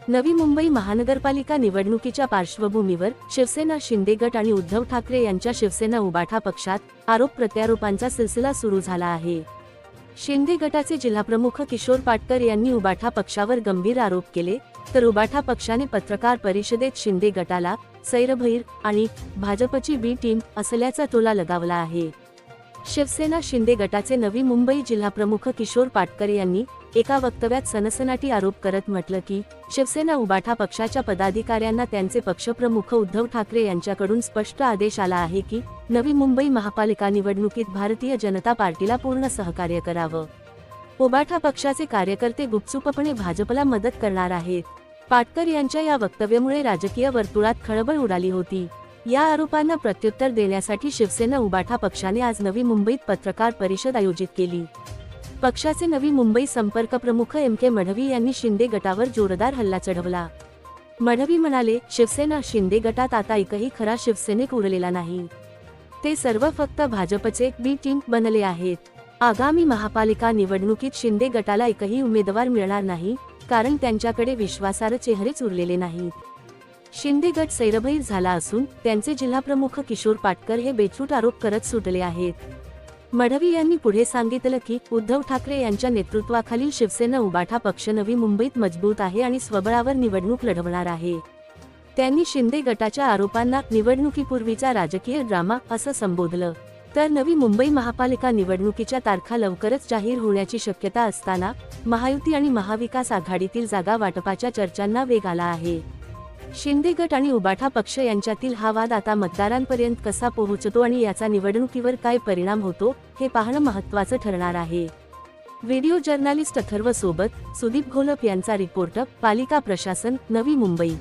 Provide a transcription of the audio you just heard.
नवी मुंबई महानगरपालिका निवडणुकीच्या पार्श्वभूमीवर शिवसेना शिंदे गट आणि उद्धव ठाकरे यांच्या शिवसेना उबाठा पक्षात आरोप प्रत्यारोपांचा सिलसिला सुरू झाला आहे। शिंदे गटाचे जिल्हाप्रमुख किशोर पाटकर यांनी उबाठा पक्षावर गंभीर आरोप केले, तर उबाठा पक्षाने पत्रकार परिषदेत शिंदे गटाला सैरभैर आणि भाजपची बी टीम असल्याचा टोला लगावला आहे। शिवसेना शिंदे गटाचे नवी मुंबई जिल्हाप्रमुख किशोर पाटकर यांनी एका वक्तव्यात सनसनाटी आरोप करत म्हटलं की शिवसेना उबाठा पक्षाच्या पदाधिकाऱ्यांना त्यांचे पक्षप्रमुख उद्धव ठाकरे यांच्याकडून स्पष्ट आदेश आला आहे की नवी मुंबई महापालिका निवडणुकीत भारतीय जनता पार्टीला पूर्ण सहकार्य करावं। उबाठा पक्षाचे कार्यकर्ते गुपचूपपणे भाजपला मदत करणार आहेत। पाटकर यांच्या या वक्तव्यामुळे राजकीय वर्तुळात खळबळ उडाली होती। या आरोपांना प्रत्युत्तर देण्यासाठी शिवसेना उबाठा पक्षाने आज नवी मुंबईत पत्रकार परिषद आयोजित केली। पक्षाचे नवी मुंबई संपर्क प्रमुख MK मढवी यांनी शिंदे गटावर जोरदार हल्ला चढवला। मढवी म्हणाले, शिवसेना शिंदे गटात आता एकही खरा शिवसैनिक उरलेला नाही, ते सर्व फक्त भाजपचे बी टीम बनले आहेत। आगामी महापालिका निवडणुकीत शिंदे गटाला एकही उमेदवार मिळणार नाही, कारण त्यांच्याकडे विश्वासार्ह चेहरेच उरलेले नाहीत। शिंदे गट सैरभैर झाला असून त्यांचे जिल्हाप्रमुख किशोर पाटकर हे बेछूट आरोप करत सुटले आहेत। मढवी यांनी पुढे सांगितलं की उद्धव ठाकरे यांच्या नेतृत्वाखालील शिवसेना उबाठा पक्ष नवी मुंबईत मजबूत आहे आणि स्वबळावर निवडणूक लढवणार आहे। त्यांनी शिंदे गटाच्या आरोपांना निवडणुकीपूर्वीचा राजकीय ड्रामा असं संबोधलं। तर नवी मुंबई महापालिका निवडणुकीच्या तारखा लवकरच जाहीर होण्याची शक्यता असताना महायुती आणि महाविकास आघाडीतील जागा वाटपाच्या चर्चांना वेग आला आहे। शिंदे गट आणि उबाठा पक्ष यांच्यातील हा वाद आता मतदारांपर्यंत कसा पोहोचतो आणि याचा निवडणुकीवर काय परिणाम होतो हे पाहणं महत्त्वाचं ठरणार आहे। व्हिडिओ जर्नलिस्ट अथर्व सोबत सुदीप घोलप यांचा रिपोर्ट, पालिका प्रशासन, नवी मुंबई।